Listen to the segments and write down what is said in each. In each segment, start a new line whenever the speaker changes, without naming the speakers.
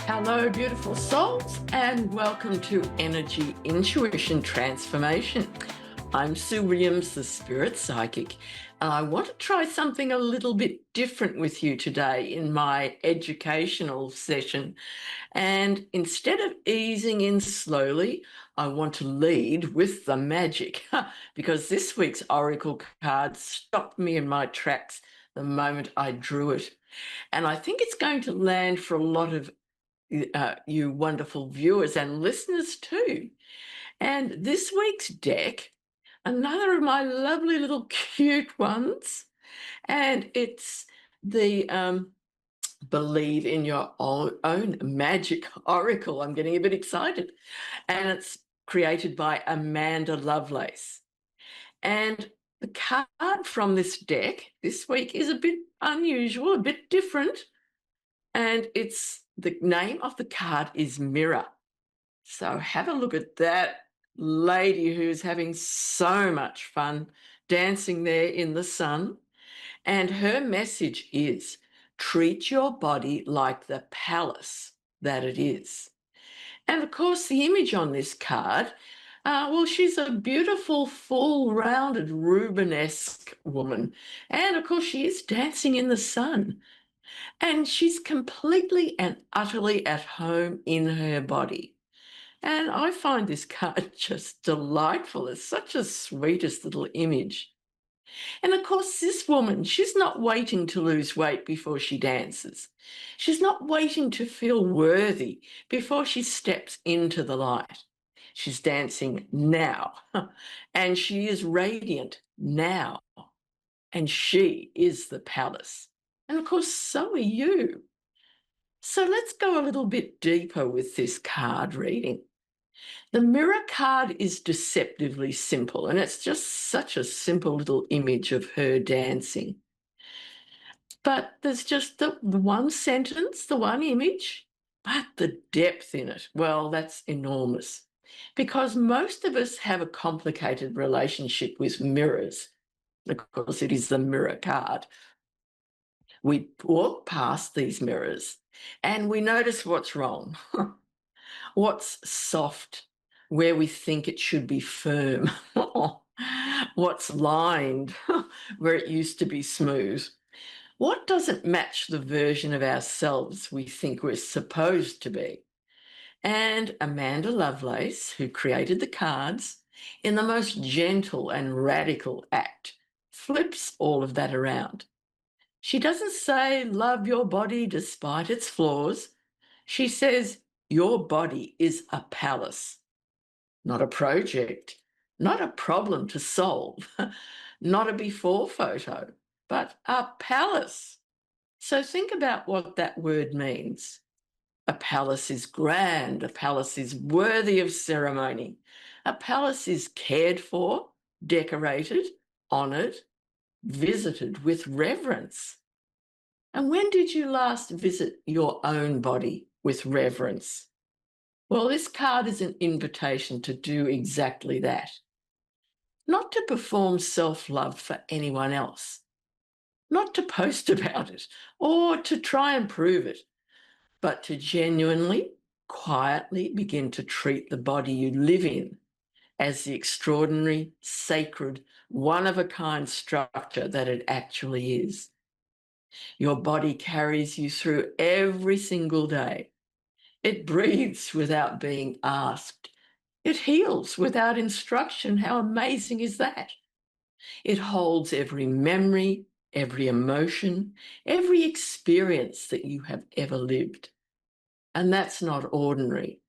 Hello, beautiful souls, and welcome to Energy Intuition Transformation. I'm Sue Williams, the Spirit Psychic, and I want to try something a little bit different with you today in my educational session. And instead of easing in slowly, I want to lead with the magic because this week's Oracle card stopped me in my tracks the moment I drew it. And I think it's going to land for a lot of you wonderful viewers and listeners too. And this week's deck, another of my lovely little cute ones, and it's the Believe in Your Own Magic Oracle. I'm getting a bit excited. And it's created by Amanda Lovelace. And the card from this deck this week is a bit unusual, a bit different. And it's the name of the card is Mirror. So have a look at that lady who's having so much fun dancing there in the sun. And her message is treat your body like the palace that it is. And of course, the image on this card, well, she's a beautiful, full-rounded Rubenesque woman. And of course, she is dancing in the sun. And she's completely and utterly at home in her body. And I find this card just delightful. It's such a sweetest little image. And of course, this woman, she's not waiting to lose weight before she dances. She's not waiting to feel worthy before she steps into the light. She's dancing now, and she is radiant now, and she is the palace. And of course, so are you. So let's go a little bit deeper with this card reading. The Mirror card is deceptively simple, and it's just such a simple little image of her dancing. But there's just the one sentence, the one image, but the depth in it, well, that's enormous. Because most of us have a complicated relationship with mirrors. Of course, it is the Mirror card. We walk past these mirrors and we notice what's wrong, what's soft, where we think it should be firm, what's lined, where it used to be smooth. What doesn't match the version of ourselves we think we're supposed to be? And Amanda Lovelace, who created the cards, in the most gentle and radical act, flips all of that around. She doesn't say, love your body despite its flaws. She says, your body is a palace, not a project, not a problem to solve, not a before photo, but a palace. So think about what that word means. A palace is grand, a palace is worthy of ceremony. A palace is cared for, decorated, honoured, visited with reverence. And when did you last visit your own body with reverence? Well, this card is an invitation to do exactly that. Not to perform self-love for anyone else, not to post about it or to try and prove it, but to genuinely, quietly begin to treat the body you live in as the extraordinary, sacred, one-of-a-kind structure that it actually is. Your body carries you through every single day. It breathes without being asked. It heals without instruction. How amazing is that? It holds every memory, every emotion, every experience that you have ever lived. And that's not ordinary.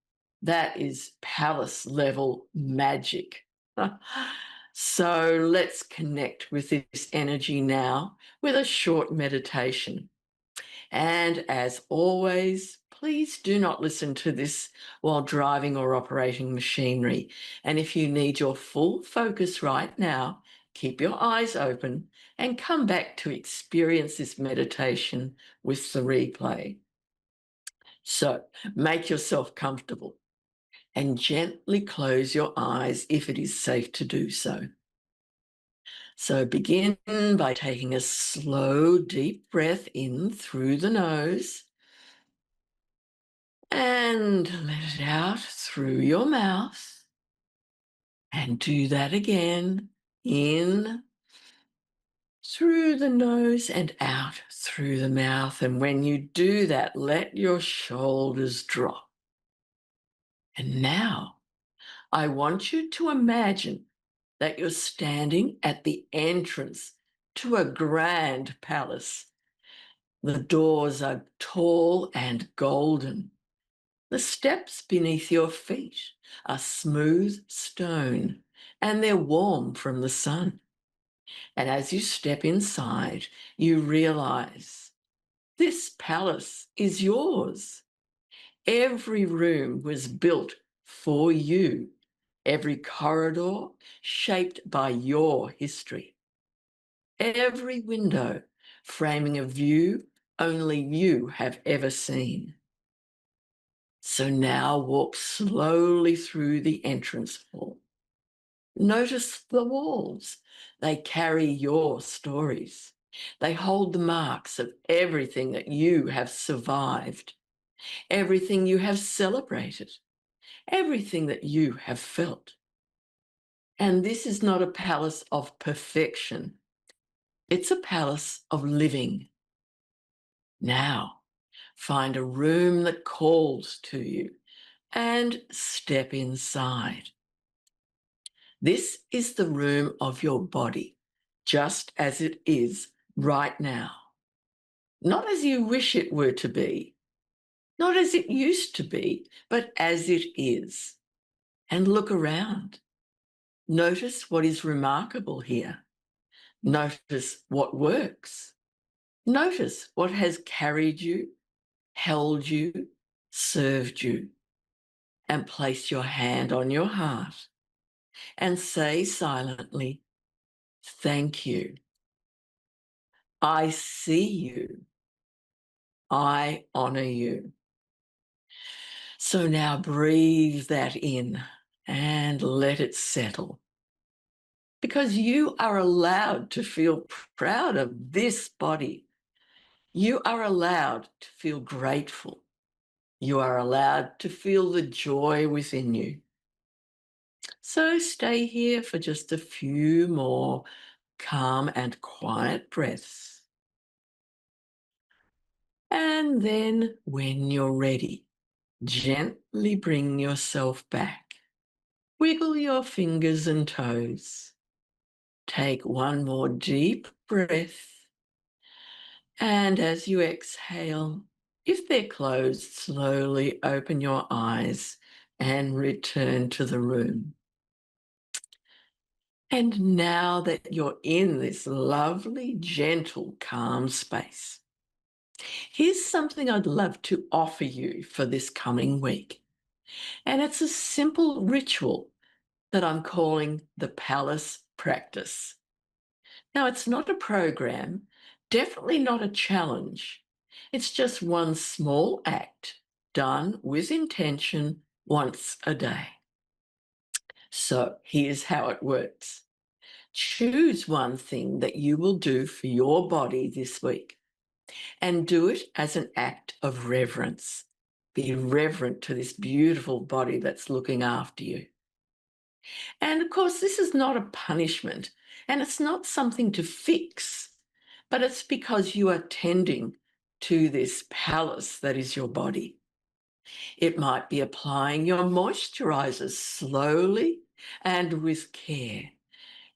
That is palace level magic. So let's connect with this energy now with a short meditation. And as always, please do not listen to this while driving or operating machinery. And if you need your full focus right now, keep your eyes open and come back to experience this meditation with the replay. So make yourself comfortable and gently close your eyes if it is safe to do so. So begin by taking a slow, deep breath in through the nose And let it out through your mouth. And do that again. In through the nose and out through the mouth. And when you do that, let your shoulders drop. And now I want you to imagine that you're standing at the entrance to a grand palace. The doors are tall and golden. The steps beneath your feet are smooth stone, and they're warm from the sun. And as you step inside, you realize this palace is yours. Every room was built for you, every corridor shaped by your history, every window framing a view only you have ever seen. So now walk slowly through the entrance hall. Notice the walls. They carry your stories. They hold the marks of everything that you have survived, everything you have celebrated, everything that you have felt. And this is not a palace of perfection. It's a palace of living. Now, find a room that calls to you and step inside. This is the room of your body, just as it is right now. Not as you wish it were to be, not as it used to be, but as it is. And look around. Notice what is remarkable here. Notice what works. Notice what has carried you, held you, served you. And place your hand on your heart and say silently, thank you. I see you. I honor you. So now breathe that in and let it settle. Because you are allowed to feel proud of this body. You are allowed to feel grateful. You are allowed to feel the joy within you. So stay here for just a few more calm and quiet breaths. And then when you're ready, gently bring yourself back. Wiggle your fingers and toes. Take one more deep breath. And as you exhale, if they're closed, slowly open your eyes and return to the room. And now that you're in this lovely, gentle, calm space, here's something I'd love to offer you for this coming week. And it's a simple ritual that I'm calling the Palace Practice. Now, it's not a program, definitely not a challenge. It's just one small act done with intention once a day. So here's how it works. Choose one thing that you will do for your body this week and do it as an act of reverence. Be reverent to this beautiful body that's looking after you. And of course, this is not a punishment and it's not something to fix, but it's because you are tending to this palace that is your body. It might be applying your moisturizers slowly and with care,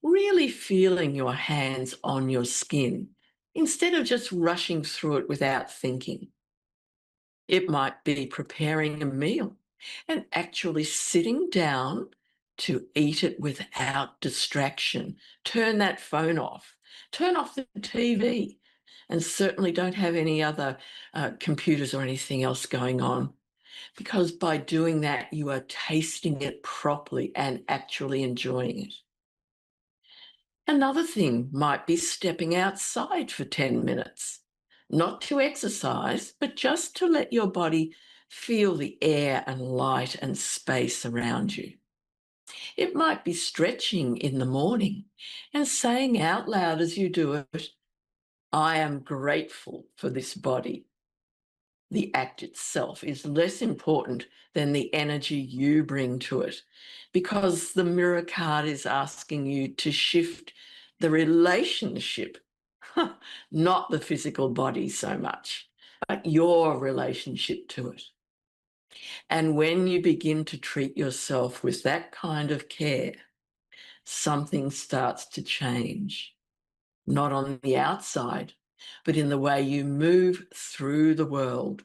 really feeling your hands on your skin instead of just rushing through it without thinking. It might be preparing a meal and actually sitting down to eat it without distraction. Turn that phone off, turn off the TV, and certainly don't have any other computers or anything else going on. Because by doing that, you are tasting it properly and actually enjoying it. Another thing might be stepping outside for 10 minutes, not to exercise, but just to let your body feel the air and light and space around you. It might be stretching in the morning and saying out loud as you do it, I am grateful for this body. the act itself is less important than the energy you bring to it, because the mirror card is asking you to shift the relationship, not the physical body so much, but your relationship to it. And when you begin to treat yourself with that kind of care, something starts to change, not on the outside, but in the way you move through the world,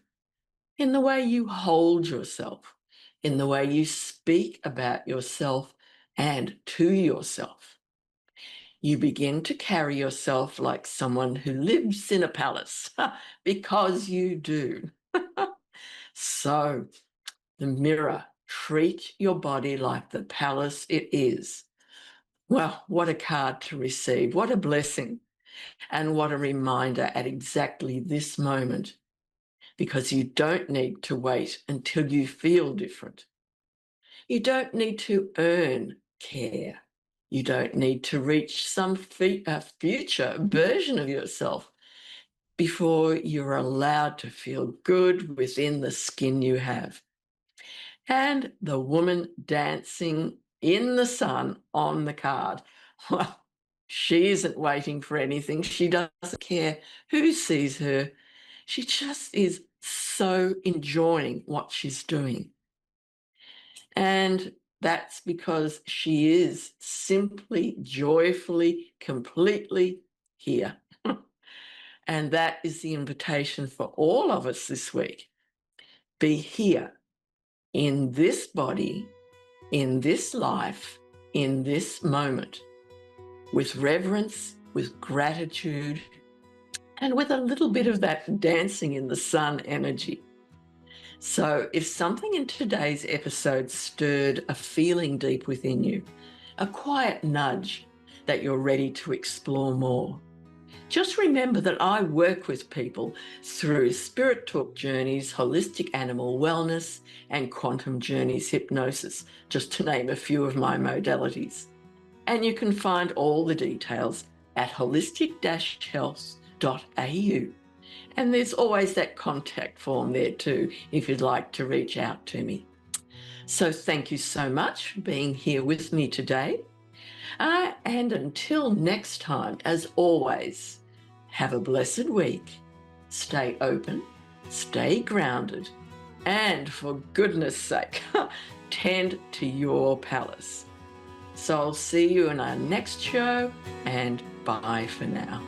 in the way you hold yourself, in the way you speak about yourself and to yourself. You begin to carry yourself like someone who lives in a palace, because you do. So, the mirror, treat your body like the palace it is. Well, what a card to receive. What a blessing. And what a reminder at exactly this moment, because you don't need to wait until you feel different. You don't need to earn care. You don't need to reach some future version of yourself before you're allowed to feel good within the skin you have. And the woman dancing in the sun on the card, well, she isn't waiting for anything. She doesn't care who sees her. She just is so enjoying what she's doing. And that's because she is simply, joyfully, completely here. And that is the invitation for all of us this week. Be here in this body, in this life, in this moment, with reverence, with gratitude, and with a little bit of that dancing in the sun energy. So if something in today's episode stirred a feeling deep within you, a quiet nudge that you're ready to explore more, just remember that I work with people through Spirit Talk Journeys, Holistic Animal Wellness, and Quantum Journeys Hypnosis, just to name a few of my modalities. And you can find all the details at holistic-health.au. And there's always that contact form there too, if you'd like to reach out to me. So thank you so much for being here with me today. And until next time, as always, have a blessed week. Stay open, stay grounded, and for goodness sake, tend to your palace. So I'll see you in our next show, and bye for now.